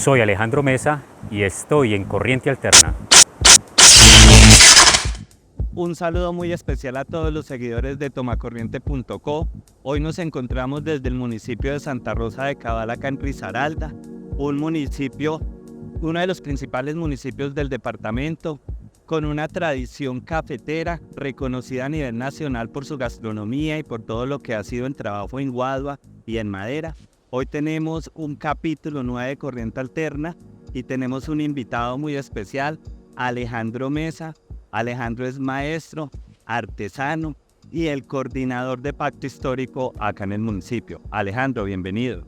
Soy Alejandro Mesa y estoy en Corriente Alterna. Un saludo muy especial a todos los seguidores de tomacorriente.co. Hoy nos encontramos desde el municipio de Santa Rosa de Cabal, acá en Risaralda, un municipio, uno de los principales municipios del departamento, con una tradición cafetera reconocida a nivel nacional por su gastronomía y por todo lo que ha sido en trabajo en guadua y en madera. Hoy tenemos un capítulo nuevo de Corriente Alterna y tenemos un invitado muy especial, Alejandro Mesa. Alejandro es maestro, artesano y el coordinador de Pacto Histórico acá en el municipio. Alejandro, bienvenido.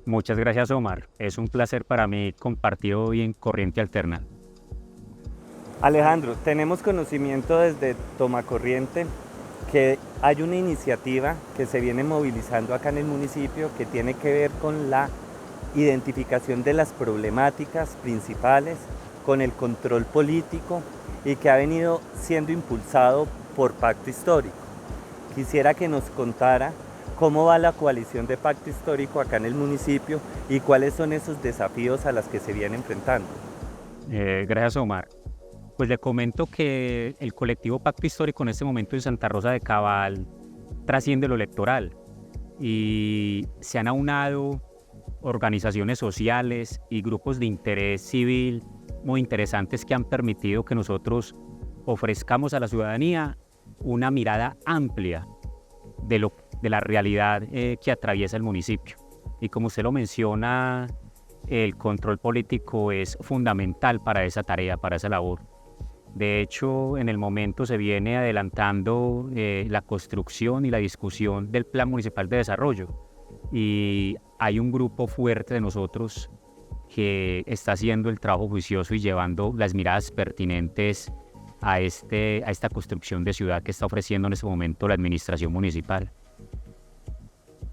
Muchas gracias, Omar. Es un placer para mí compartir hoy en Corriente Alterna. Alejandro, tenemos conocimiento desde Tomacorriente que hay una iniciativa que se viene movilizando acá en el municipio que tiene que ver con la identificación de las problemáticas principales, con el control político y que ha venido siendo impulsado por Pacto Histórico. Quisiera que nos contara cómo va la coalición de Pacto Histórico acá en el municipio y cuáles son esos desafíos a los que se viene enfrentando. Gracias, Omar. Pues le comento que el colectivo Pacto Histórico en este momento en Santa Rosa de Cabal trasciende lo electoral y se han aunado organizaciones sociales y grupos de interés civil muy interesantes que han permitido que nosotros ofrezcamos a la ciudadanía una mirada amplia de la realidad que atraviesa el municipio. Y como usted lo menciona, el control político es fundamental para esa tarea, para esa labor. De hecho, en el momento se viene adelantando la construcción y la discusión del Plan Municipal de Desarrollo y hay un grupo fuerte de nosotros que está haciendo el trabajo juicioso y llevando las miradas pertinentes a esta construcción de ciudad que está ofreciendo en este momento la administración municipal.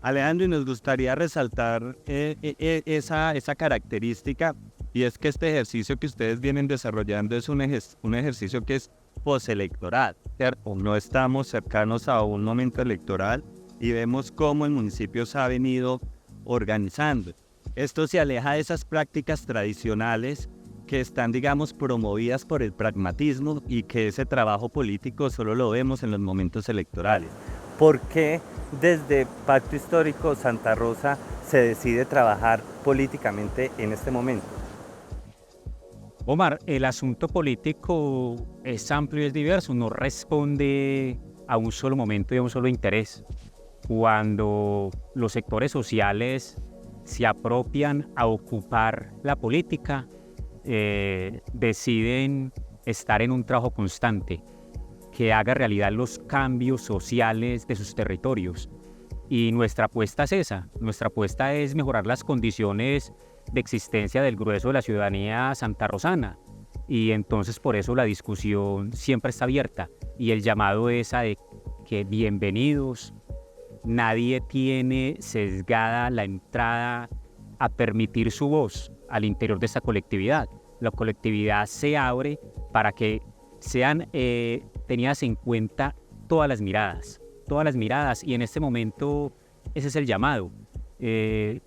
Alejandro, y nos gustaría resaltar esa característica, y es que este ejercicio que ustedes vienen desarrollando es un ejercicio que es postelectoral, ¿cierto? No estamos cercanos a un momento electoral y vemos cómo el municipio se ha venido organizando. Esto se aleja de esas prácticas tradicionales que están, digamos, promovidas por el pragmatismo y que ese trabajo político solo lo vemos en los momentos electorales. ¿Por qué desde Pacto Histórico Santa Rosa se decide trabajar políticamente en este momento? Omar, el asunto político es amplio y es diverso, no responde a un solo momento y a un solo interés. Cuando los sectores sociales se apropian a ocupar la política, deciden estar en un trabajo constante que haga realidad los cambios sociales de sus territorios. Y nuestra apuesta es esa, nuestra apuesta es mejorar las condiciones de existencia del grueso de la ciudadanía santarrosana. Y entonces por eso la discusión siempre está abierta y el llamado es a que bienvenidos. Nadie tiene sesgada la entrada a permitir su voz al interior de esta colectividad. La colectividad se abre para que sean tenidas en cuenta todas las miradas, y en este momento ese es el llamado.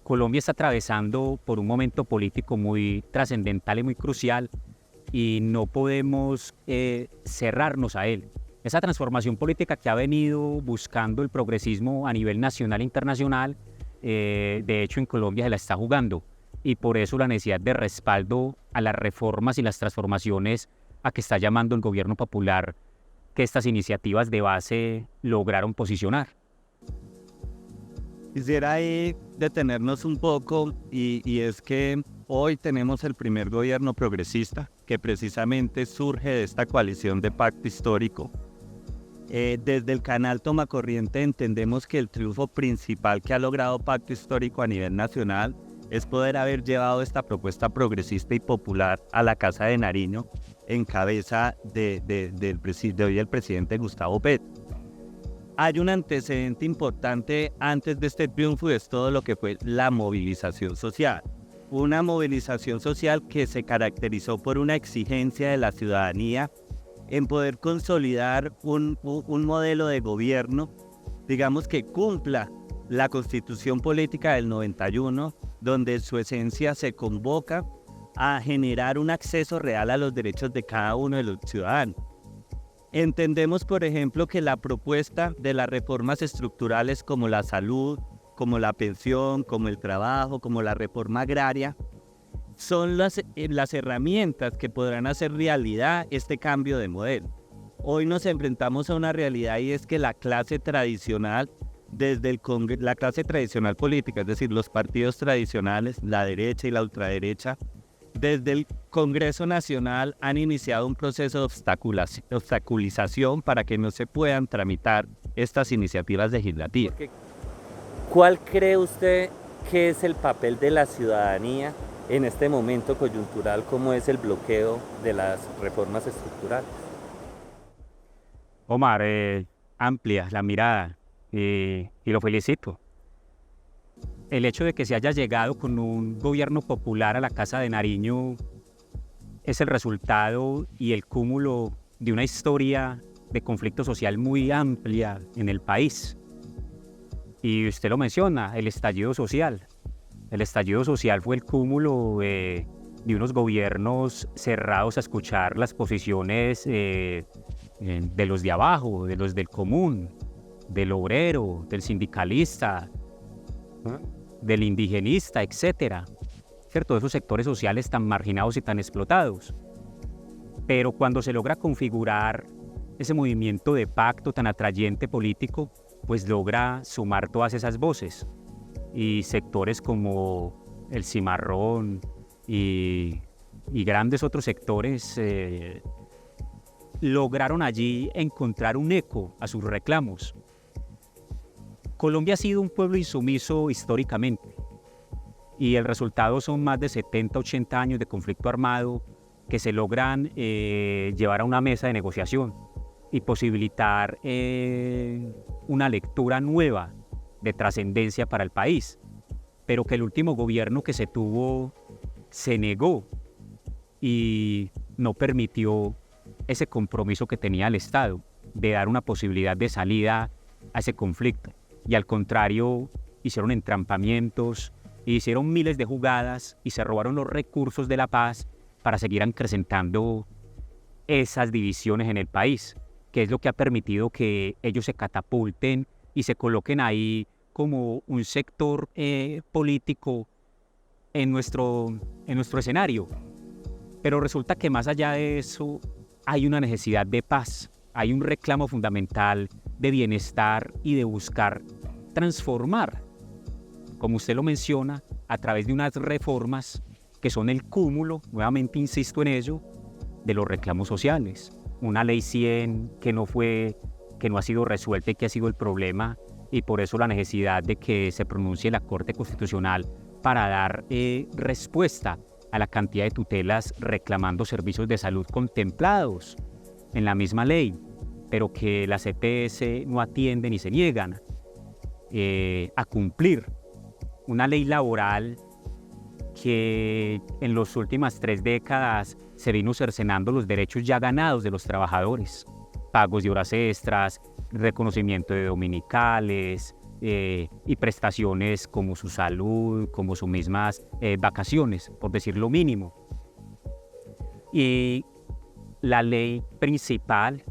Colombia está atravesando por un momento político muy trascendental y muy crucial y no podemos cerrarnos a él. Esa transformación política que ha venido buscando el progresismo a nivel nacional e internacional, de hecho en Colombia se la está jugando y por eso la necesidad de respaldo a las reformas y las transformaciones a que está llamando el gobierno popular que estas iniciativas de base lograron posicionar. Quisiera ahí detenernos un poco y es que hoy tenemos el primer gobierno progresista que precisamente surge de esta coalición de Pacto Histórico. Desde el canal Tomacorriente entendemos que el triunfo principal que ha logrado Pacto Histórico a nivel nacional es poder haber llevado esta propuesta progresista y popular a la Casa de Nariño en cabeza de hoy el presidente Gustavo Petro. Hay un antecedente importante antes de este triunfo y es todo lo que fue la movilización social. Una movilización social que se caracterizó por una exigencia de la ciudadanía en poder consolidar un modelo de gobierno, digamos, que cumpla la Constitución Política del 91, donde en su esencia se convoca a generar un acceso real a los derechos de cada uno de los ciudadanos. Entendemos, por ejemplo, que la propuesta de las reformas estructurales como la salud, como la pensión, como el trabajo, como la reforma agraria, son las herramientas que podrán hacer realidad este cambio de modelo. Hoy nos enfrentamos a una realidad y es que la clase tradicional, la clase tradicional política, es decir, los partidos tradicionales, la derecha y la ultraderecha, desde el Congreso Nacional han iniciado un proceso de obstaculización para que no se puedan tramitar estas iniciativas legislativas. ¿Cuál cree usted que es el papel de la ciudadanía en este momento coyuntural como es el bloqueo de las reformas estructurales? Omar, amplia la mirada y lo felicito. El hecho de que se haya llegado con un gobierno popular a la Casa de Nariño es el resultado y el cúmulo de una historia de conflicto social muy amplia en el país. Y usted lo menciona, el estallido social. El estallido social fue el cúmulo de unos gobiernos cerrados a escuchar las posiciones de los de abajo, de los del común, del obrero, del sindicalista, del indigenista, etcétera, ¿cierto? De esos sectores sociales tan marginados y tan explotados. Pero cuando se logra configurar ese movimiento de pacto tan atrayente político, pues logra sumar todas esas voces y sectores como el Cimarrón y grandes otros sectores lograron allí encontrar un eco a sus reclamos. Colombia ha sido un pueblo insumiso históricamente y el resultado son más de 70, 80 años de conflicto armado que se logran llevar a una mesa de negociación y posibilitar una lectura nueva de trascendencia para el país, pero que el último gobierno que se tuvo se negó y no permitió ese compromiso que tenía el Estado de dar una posibilidad de salida a ese conflicto. Y al contrario, hicieron entrampamientos, hicieron miles de jugadas y se robaron los recursos de la paz para seguir acrecentando esas divisiones en el país, que es lo que ha permitido que ellos se catapulten y se coloquen ahí como un sector político en nuestro escenario. Pero resulta que más allá de eso hay una necesidad de paz, hay un reclamo fundamental de bienestar y de buscar transformar, como usted lo menciona, a través de unas reformas que son el cúmulo, nuevamente insisto en ello, de los reclamos sociales. Una ley 100 que no ha sido resuelta y que ha sido el problema, y por eso la necesidad de que se pronuncie la Corte Constitucional para dar respuesta a la cantidad de tutelas reclamando servicios de salud contemplados en la misma ley, pero que las EPS no atienden y se niegan a cumplir. Una ley laboral que en las últimas 3 décadas se vino cercenando los derechos ya ganados de los trabajadores, pagos de horas extras, reconocimiento de dominicales y prestaciones como su salud, como sus mismas vacaciones, por decir lo mínimo. Y la ley principal,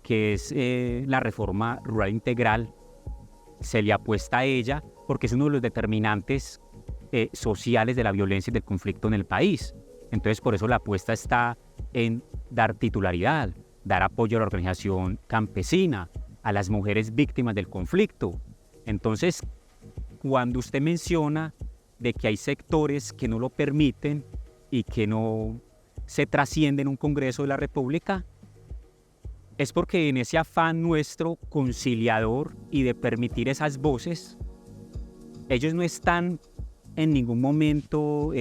que es la reforma rural integral, se le apuesta a ella porque es uno de los determinantes sociales de la violencia y del conflicto en el país. Entonces, por eso la apuesta está en dar titularidad, dar apoyo a la organización campesina, a las mujeres víctimas del conflicto. Entonces, cuando usted menciona de que hay sectores que no lo permiten y que no se trascienden un Congreso de la República, es porque en ese afán nuestro conciliador y de permitir esas voces, ellos no están en ningún momento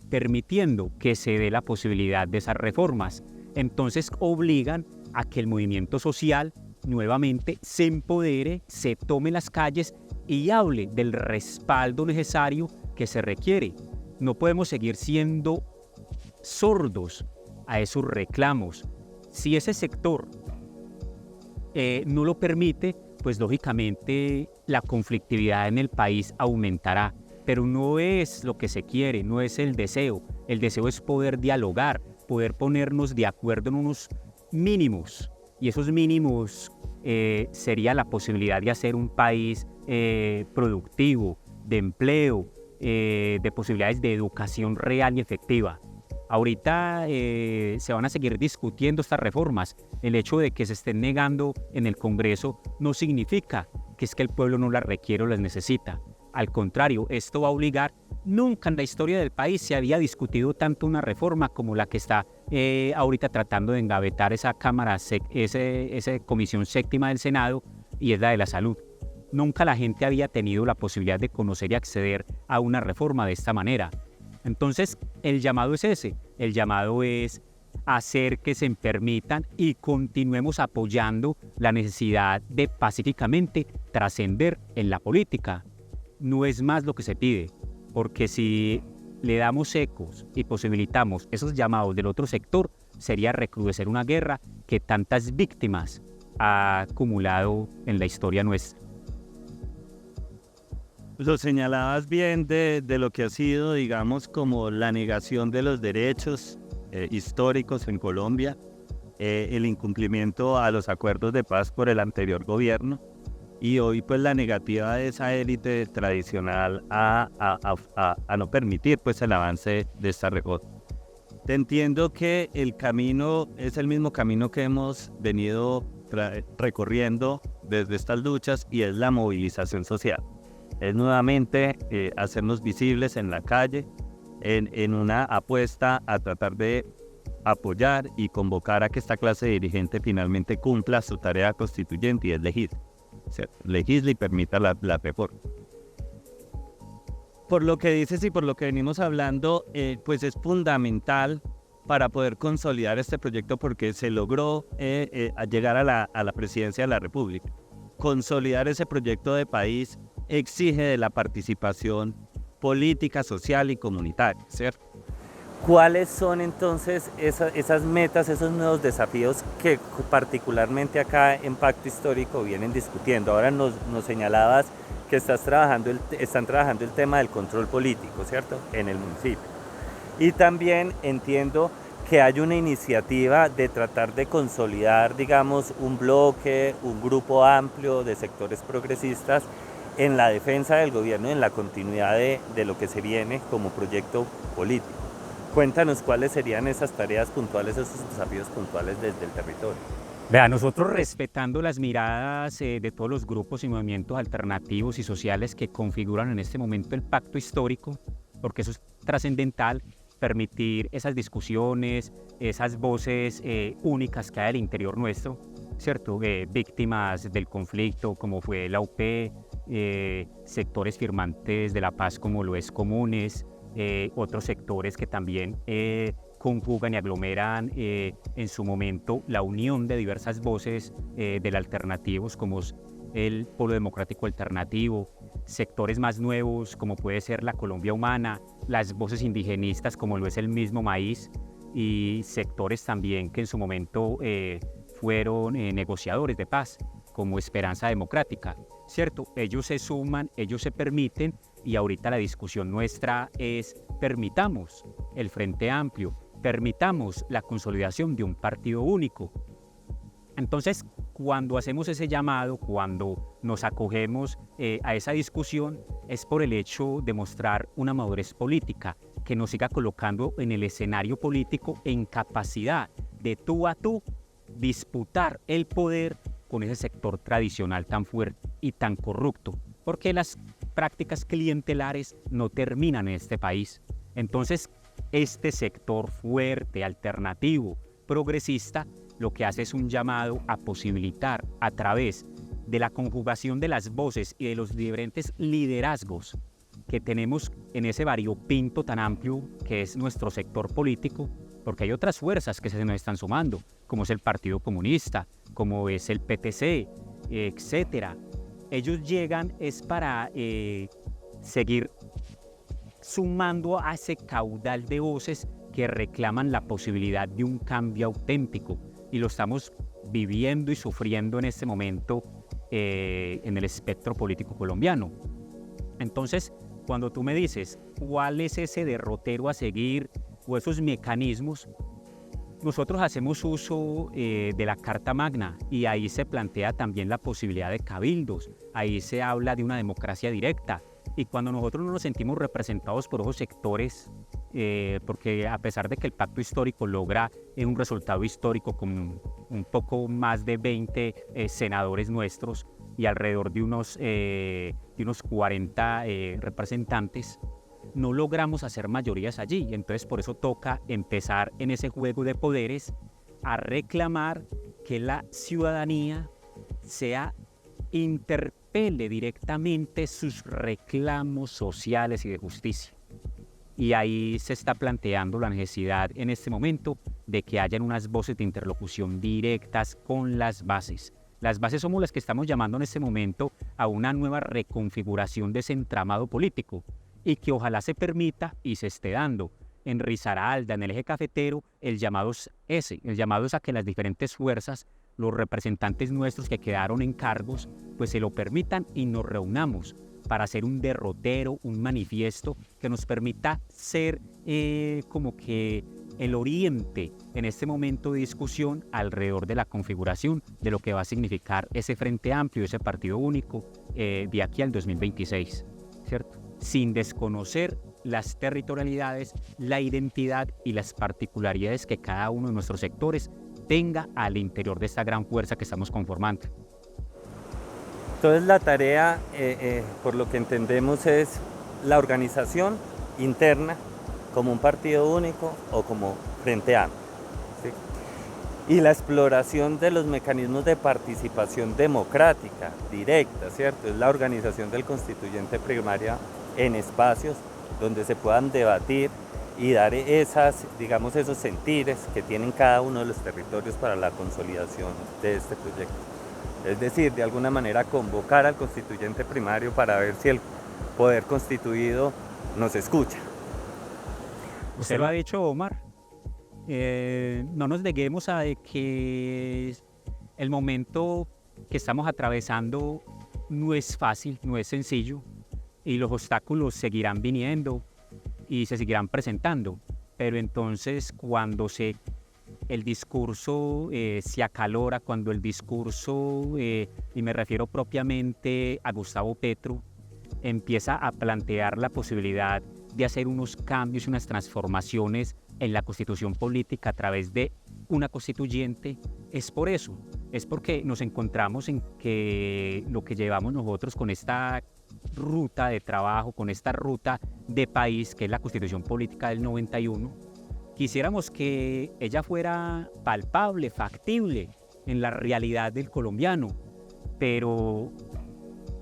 permitiendo que se dé la posibilidad de esas reformas. Entonces obligan a que el movimiento social nuevamente se empodere, se tome las calles y hable del respaldo necesario que se requiere. No podemos seguir siendo sordos a esos reclamos. Si ese sector no lo permite, pues lógicamente la conflictividad en el país aumentará, pero no es lo que se quiere, no es el deseo. El deseo es poder dialogar, poder ponernos de acuerdo en unos mínimos, y esos mínimos sería la posibilidad de hacer un país productivo, de empleo, de posibilidades de educación real y efectiva. Ahorita se van a seguir discutiendo estas reformas. El hecho de que se estén negando en el Congreso no significa que es que el pueblo no las requiere o las necesita. Al contrario, esto va a obligar. Nunca en la historia del país se había discutido tanto una reforma como la que está ahorita tratando de engavetar esa esa comisión séptima del Senado, y es la de la salud. Nunca la gente había tenido la posibilidad de conocer y acceder a una reforma de esta manera. Entonces, el llamado es ese. El llamado es hacer que se permitan y continuemos apoyando la necesidad de pacíficamente trascender en la política. No es más lo que se pide, porque si le damos ecos y posibilitamos esos llamados del otro sector, sería recrudecer una guerra que tantas víctimas ha acumulado en la historia nuestra. Lo señalabas bien de lo que ha sido, digamos, como la negación de los derechos históricos en Colombia, el incumplimiento a los acuerdos de paz por el anterior gobierno, y hoy pues la negativa de esa élite tradicional a no permitir pues el avance de esta reforma. Te entiendo que el camino es el mismo camino que hemos venido recorriendo desde estas luchas, y es la movilización social. Es nuevamente hacernos visibles en la calle, en una apuesta a tratar de apoyar y convocar a que esta clase dirigente finalmente cumpla su tarea constituyente, y es legisle y permita la reforma. Por lo que dices y por lo que venimos hablando, pues es fundamental para poder consolidar este proyecto, porque se logró llegar a la presidencia de la República. Consolidar ese proyecto de país exige de la participación política, social y comunitaria, ¿cierto? ¿Cuáles son entonces esas metas, esos nuevos desafíos que particularmente acá en Pacto Histórico vienen discutiendo? Ahora nos señalabas que están trabajando el tema del control político, ¿cierto?, en el municipio. Y también entiendo que hay una iniciativa de tratar de consolidar, digamos, un bloque, un grupo amplio de sectores progresistas en la defensa del gobierno y en la continuidad de lo que se viene como proyecto político. Cuéntanos cuáles serían esas tareas puntuales, esos desafíos puntuales desde el territorio. Vea, nosotros respetando las miradas de todos los grupos y movimientos alternativos y sociales que configuran en este momento el pacto histórico, porque eso es trascendental, permitir esas discusiones, esas voces únicas que hay al interior nuestro, ¿cierto? Víctimas del conflicto, como fue la UP, sectores firmantes de la paz como lo es Comunes, otros sectores que también conjugan y aglomeran en su momento la unión de diversas voces del alternativos, como es el Polo Democrático Alternativo, sectores más nuevos como puede ser la Colombia Humana, las voces indigenistas como lo es el mismo Maíz, y sectores también que en su momento fueron negociadores de paz, como Esperanza Democrática, ¿cierto? Ellos se suman, ellos se permiten, y ahorita la discusión nuestra es: permitamos el Frente Amplio, permitamos la consolidación de un partido único. Entonces, cuando hacemos ese llamado, cuando nos acogemos a esa discusión, es por el hecho de mostrar una madurez política que nos siga colocando en el escenario político en capacidad de tú a tú disputar el poder con ese sector tradicional tan fuerte y tan corrupto, porque las prácticas clientelares no terminan en este país. Entonces, este sector fuerte, alternativo, progresista, lo que hace es un llamado a posibilitar, a través de la conjugación de las voces y de los diferentes liderazgos que tenemos en ese variopinto tan amplio que es nuestro sector político, porque hay otras fuerzas que se nos están sumando, como es el Partido Comunista, como es el PTC, etcétera. Ellos llegan es para seguir sumando a ese caudal de voces que reclaman la posibilidad de un cambio auténtico, y lo estamos viviendo y sufriendo en este momento en el espectro político colombiano. Entonces, cuando tú me dices cuál es ese derrotero a seguir o esos mecanismos, nosotros hacemos uso de la Carta Magna y ahí se plantea también la posibilidad de cabildos, ahí se habla de una democracia directa y cuando nosotros no nos sentimos representados por esos sectores, porque a pesar de que el pacto histórico logra un resultado histórico con un poco más de 20 senadores nuestros y alrededor de unos 40 representantes, no logramos hacer mayorías allí. Entonces por eso toca empezar en ese juego de poderes a reclamar que la ciudadanía interpele directamente sus reclamos sociales y de justicia. Y ahí se está planteando la necesidad en este momento de que hayan unas voces de interlocución directas con las bases. Las bases somos las que estamos llamando en este momento a una nueva reconfiguración de ese entramado político y que ojalá se permita y se esté dando. En Risaralda, en el eje cafetero, el llamado es a que las diferentes fuerzas, los representantes nuestros que quedaron en cargos, pues se lo permitan y nos reunamos para hacer un derrotero, un manifiesto que nos permita ser como que el oriente en este momento de discusión alrededor de la configuración de lo que va a significar ese Frente Amplio, ese partido único de aquí al 2026, ¿cierto? Sin desconocer las territorialidades, la identidad y las particularidades que cada uno de nuestros sectores tenga al interior de esta gran fuerza que estamos conformando. Entonces la tarea, por lo que entendemos, es la organización interna como un partido único o como Frente Amplio, ¿sí? Y la exploración de los mecanismos de participación democrática, directa, ¿cierto? Es la organización del constituyente primaria en espacios donde se puedan debatir y dar esos sentires que tienen cada uno de los territorios para la consolidación de este proyecto. Es decir, de alguna manera convocar al constituyente primario para ver si el poder constituido nos escucha. Usted lo ha dicho, Omar. No nos neguemos a que el momento que estamos atravesando no es fácil, no es sencillo y los obstáculos seguirán viniendo y se seguirán presentando. Pero entonces cuando el discurso se acalora, cuando el discurso, y me refiero propiamente a Gustavo Petro, empieza a plantear la posibilidad de hacer unos cambios, unas transformaciones en la constitución política a través de una constituyente, es por eso, es porque nos encontramos en que lo que llevamos nosotros con esta ruta de trabajo, con esta ruta de país, que es la constitución política del 91, quisiéramos que ella fuera palpable, factible en la realidad del colombiano, pero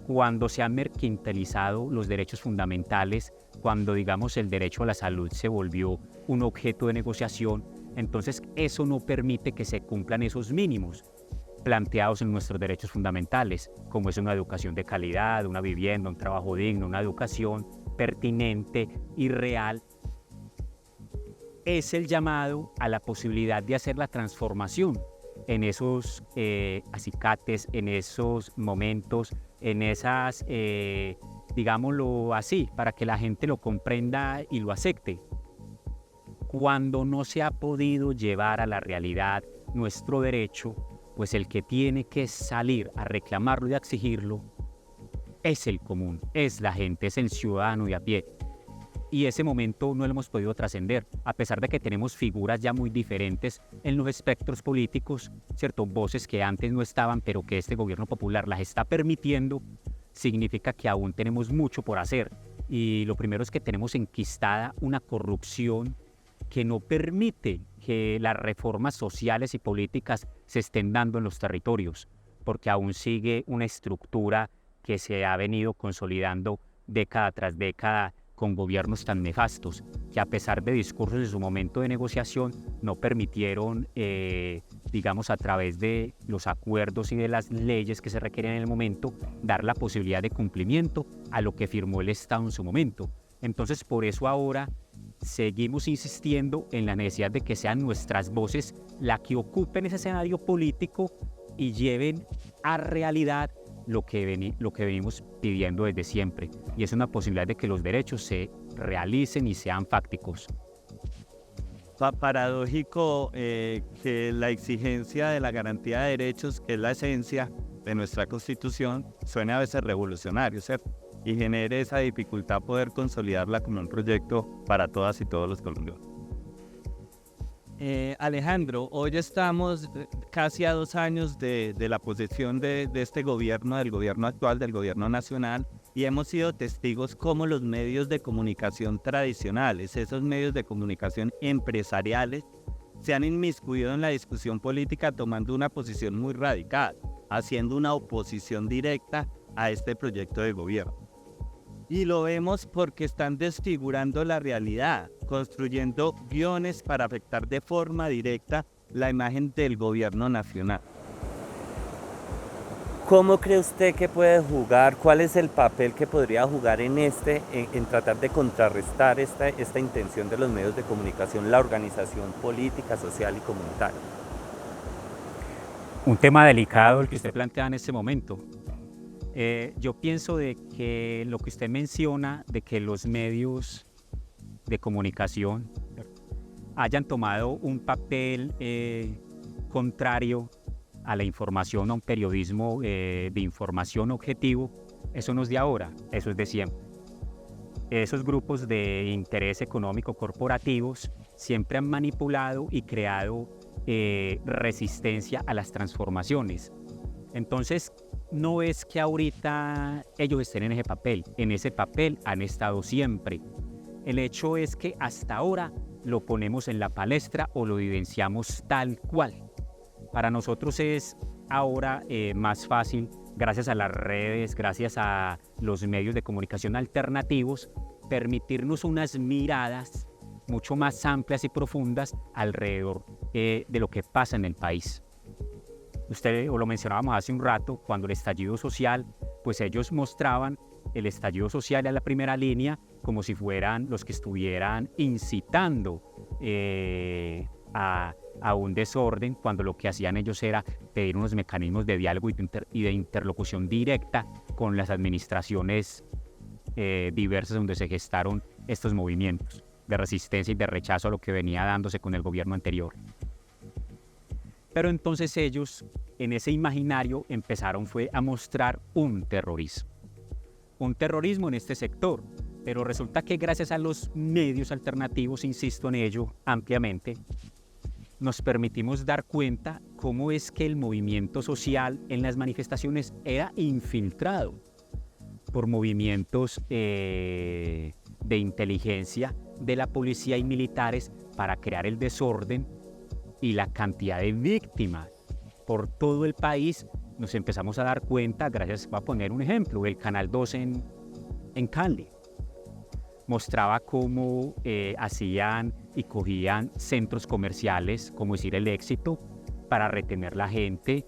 cuando se han mercantilizado los derechos fundamentales, cuando digamos el derecho a la salud se volvió un objeto de negociación, entonces eso no permite que se cumplan esos mínimos planteados en nuestros derechos fundamentales, como es una educación de calidad, una vivienda, un trabajo digno, una educación pertinente y real. Es el llamado a la posibilidad de hacer la transformación en esos acicates, en esos momentos, en esas, digámoslo así, para que la gente lo comprenda y lo acepte. Cuando no se ha podido llevar a la realidad nuestro derecho, pues el que tiene que salir a reclamarlo y a exigirlo es el común, es la gente, es el ciudadano de a pie. Y ese momento no lo hemos podido trascender, a pesar de que tenemos figuras ya muy diferentes en los espectros políticos, ¿cierto? Voces que antes no estaban, pero que este gobierno popular las está permitiendo, significa que aún tenemos mucho por hacer. Y lo primero es que tenemos enquistada una corrupción que no permite que las reformas sociales y políticas se estén dando en los territorios, porque aún sigue una estructura que se ha venido consolidando década tras década con gobiernos tan nefastos, que a pesar de discursos en su momento de negociación, no permitieron, digamos, a través de los acuerdos y de las leyes que se requieren en el momento, dar la posibilidad de cumplimiento a lo que firmó el Estado en su momento. Entonces, por eso ahora seguimos insistiendo en la necesidad de que sean nuestras voces las que ocupen ese escenario político y lleven a realidad lo que venimos pidiendo desde siempre, y es una posibilidad de que los derechos se realicen y sean fácticos. Paradójico que la exigencia de la garantía de derechos, que es la esencia de nuestra Constitución, suene a veces revolucionario, ¿cierto? Y genere esa dificultad poder consolidarla como un proyecto para todas y todos los colombianos. Alejandro, hoy estamos casi a 2 años de la posesión de este gobierno, del gobierno actual, del gobierno nacional, y hemos sido testigos cómo los medios de comunicación tradicionales, esos medios de comunicación empresariales, se han inmiscuido en la discusión política tomando una posición muy radical, haciendo una oposición directa a este proyecto de gobierno. Y lo vemos porque están desfigurando la realidad, construyendo guiones para afectar de forma directa la imagen del gobierno nacional. ¿Cómo cree usted que puede jugar? ¿Cuál es el papel que podría jugar en tratar de contrarrestar esta intención de los medios de comunicación, la organización política, social y comunitaria? Un tema delicado el que usted plantea en este momento. Yo pienso de que lo que usted menciona, de que los medios de comunicación hayan tomado un papel contrario a la información, a un periodismo de información objetivo, eso no es de ahora, eso es de siempre. Esos grupos de interés económico corporativos siempre han manipulado y creado resistencia a las transformaciones. Entonces, no es que ahorita ellos estén en ese papel han estado siempre. El hecho es que hasta ahora lo ponemos en la palestra o lo evidenciamos tal cual. Para nosotros es ahora más fácil, gracias a las redes, gracias a los medios de comunicación alternativos, permitirnos unas miradas mucho más amplias y profundas alrededor de lo que pasa en el país. Usted lo mencionábamos hace un rato, cuando el estallido social, pues ellos mostraban el estallido social a la primera línea como si fueran los que estuvieran incitando a un desorden, cuando lo que hacían ellos era pedir unos mecanismos de diálogo y de interlocución directa con las administraciones diversas donde se gestaron estos movimientos de resistencia y de rechazo a lo que venía dándose con el gobierno anterior. Pero entonces ellos, en ese imaginario, empezaron a mostrar un terrorismo en este sector. Pero resulta que gracias a los medios alternativos, insisto en ello ampliamente, nos permitimos dar cuenta cómo es que el movimiento social en las manifestaciones era infiltrado por movimientos de inteligencia de la policía y militares para crear el desorden y la cantidad de víctimas por todo el país. Nos empezamos a dar cuenta, voy a poner un ejemplo, el Canal 2 en Cali. Mostraba cómo hacían y cogían centros comerciales, como decir el Éxito, para retener la gente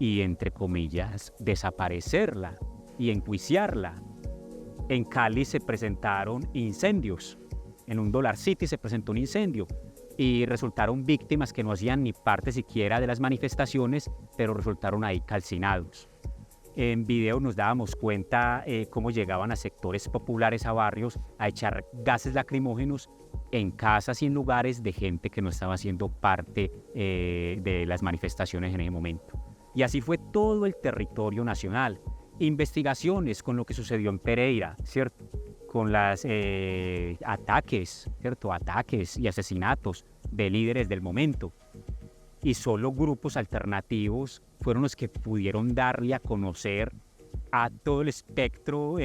y, entre comillas, desaparecerla y enjuiciarla. En Cali se presentaron incendios. En un Dollar City se presentó un incendio y resultaron víctimas que no hacían ni parte siquiera de las manifestaciones, pero resultaron ahí calcinados. En video nos dábamos cuenta cómo llegaban a sectores populares, a barrios, a echar gases lacrimógenos en casas y en lugares de gente que no estaba haciendo parte de las manifestaciones en ese momento. Y así fue todo el territorio nacional. Investigaciones con lo que sucedió en Pereira, ¿cierto? Con los ataques, ¿cierto? Ataques y asesinatos de líderes del momento. Y solo grupos alternativos fueron los que pudieron darle a conocer a todo el espectro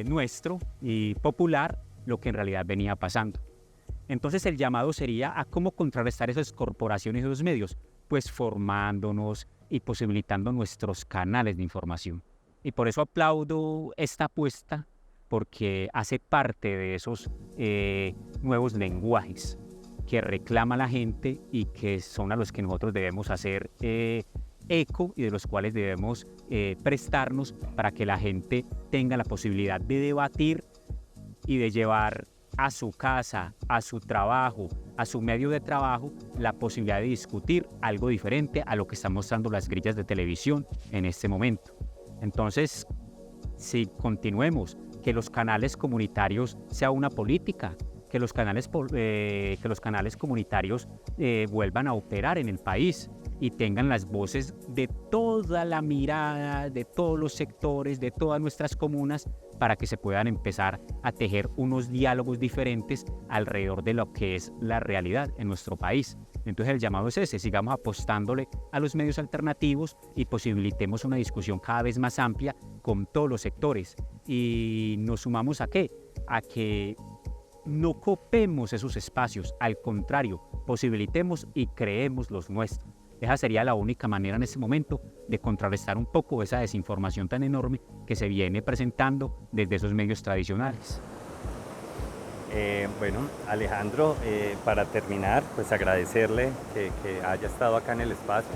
nuestro y popular lo que en realidad venía pasando. Entonces el llamado sería a cómo contrarrestar esas corporaciones y esos medios, pues formándonos y posibilitando nuestros canales de información. Y por eso aplaudo esta apuesta, porque hace parte de esos nuevos lenguajes que reclama la gente y que son a los que nosotros debemos hacer eco y de los cuales debemos prestarnos para que la gente tenga la posibilidad de debatir y de llevar a su casa, a su trabajo, a su medio de trabajo, la posibilidad de discutir algo diferente a lo que están mostrando las grillas de televisión en este momento. Entonces, si continuemos, que los canales comunitarios sea una política, que los canales comunitarios vuelvan a operar en el país y tengan las voces de toda la mirada, de todos los sectores, de todas nuestras comunas, para que se puedan empezar a tejer unos diálogos diferentes alrededor de lo que es la realidad en nuestro país. Entonces el llamado es ese: sigamos apostándole a los medios alternativos y posibilitemos una discusión cada vez más amplia con todos los sectores. Y nos sumamos ¿a qué? A que no copemos esos espacios, al contrario, posibilitemos y creemos los nuestros. Esa sería la única manera en este momento de contrarrestar un poco esa desinformación tan enorme que se viene presentando desde esos medios tradicionales. Bueno, Alejandro, para terminar, pues agradecerle que haya estado acá en el espacio.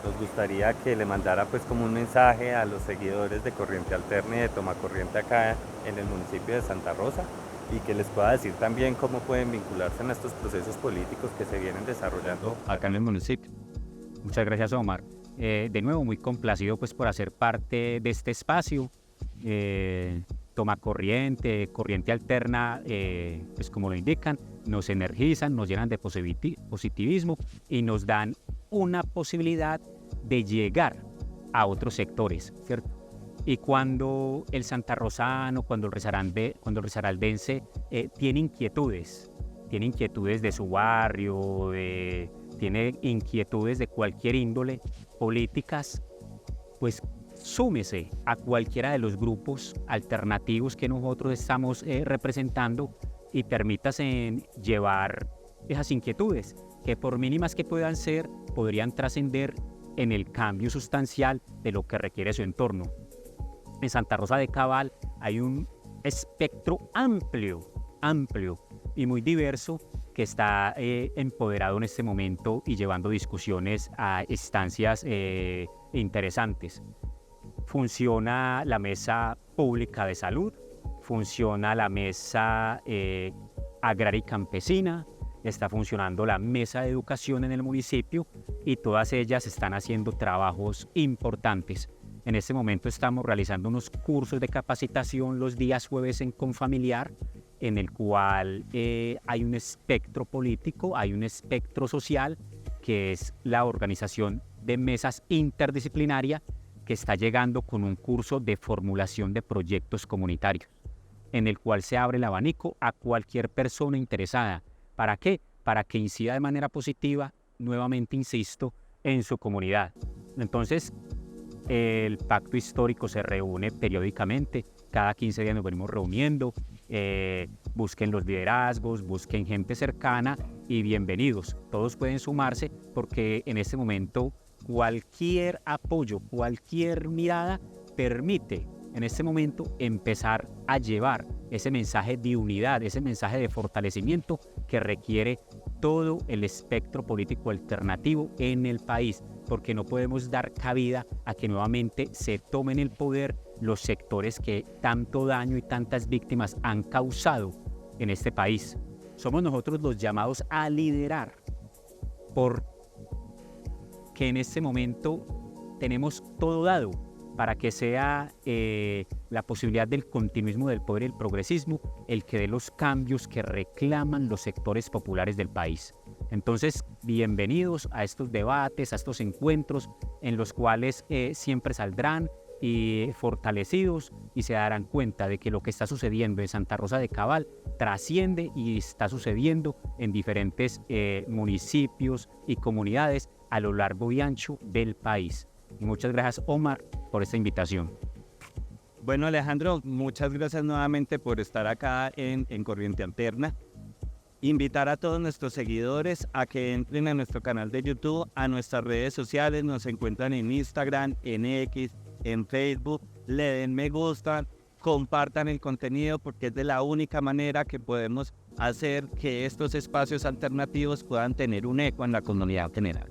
Nos gustaría que le mandara pues como un mensaje a los seguidores de Corriente Alterna y de Toma Corriente acá en el municipio de Santa Rosa, y que les pueda decir también cómo pueden vincularse en estos procesos políticos que se vienen desarrollando acá en el municipio. Muchas gracias, Omar. De nuevo, muy complacido pues por hacer parte de este espacio. Toma Corriente, Corriente Alterna, pues como lo indican, nos energizan, nos llenan de positivismo y nos dan una posibilidad de llegar a otros sectores, ¿cierto? Y cuando el santarrosano, cuando el risaraldense tiene inquietudes de su barrio, tiene inquietudes de cualquier índole, políticas, pues súmese a cualquiera de los grupos alternativos que nosotros estamos representando y permítase llevar esas inquietudes, que por mínimas que puedan ser, podrían trascender en el cambio sustancial de lo que requiere su entorno. En Santa Rosa de Cabal hay un espectro amplio y muy diverso que está empoderado en este momento y llevando discusiones a instancias interesantes. Funciona la Mesa Pública de Salud, funciona la Mesa Agraria y Campesina, está funcionando la Mesa de Educación en el municipio, y todas ellas están haciendo trabajos importantes. En este momento estamos realizando unos cursos de capacitación los días jueves en Confamiliar, en el cual hay un espectro político, hay un espectro social, que es la organización de mesas interdisciplinaria, que está llegando con un curso de formulación de proyectos comunitarios, en el cual se abre el abanico a cualquier persona interesada. ¿Para qué? Para que incida de manera positiva, nuevamente insisto, en su comunidad. Entonces, el pacto histórico se reúne periódicamente, cada 15 días nos venimos reuniendo. Busquen los liderazgos, busquen gente cercana y bienvenidos. Todos pueden sumarse, porque en este momento cualquier apoyo, cualquier mirada permite en este momento empezar a llevar ese mensaje de unidad, ese mensaje de fortalecimiento que requiere todo el espectro político alternativo en el país, porque no podemos dar cabida a que nuevamente se tomen el poder los sectores que tanto daño y tantas víctimas han causado en este país. Somos nosotros los llamados a liderar, porque en este momento tenemos todo dado para que sea la posibilidad del continuismo del poder y el progresismo el que dé los cambios que reclaman los sectores populares del país. Entonces, bienvenidos a estos debates, a estos encuentros en los cuales siempre saldrán fortalecidos y se darán cuenta de que lo que está sucediendo en Santa Rosa de Cabal trasciende y está sucediendo en diferentes municipios y comunidades a lo largo y ancho del país. Y muchas gracias, Omar, por esta invitación. Bueno, Alejandro, muchas gracias nuevamente por estar acá en Corriente Alterna. Invitar a todos nuestros seguidores a que entren a nuestro canal de YouTube, a nuestras redes sociales. Nos encuentran en Instagram, en X, en Facebook. Le den me gusta, compartan el contenido, porque es de la única manera que podemos hacer que estos espacios alternativos puedan tener un eco en la comunidad general.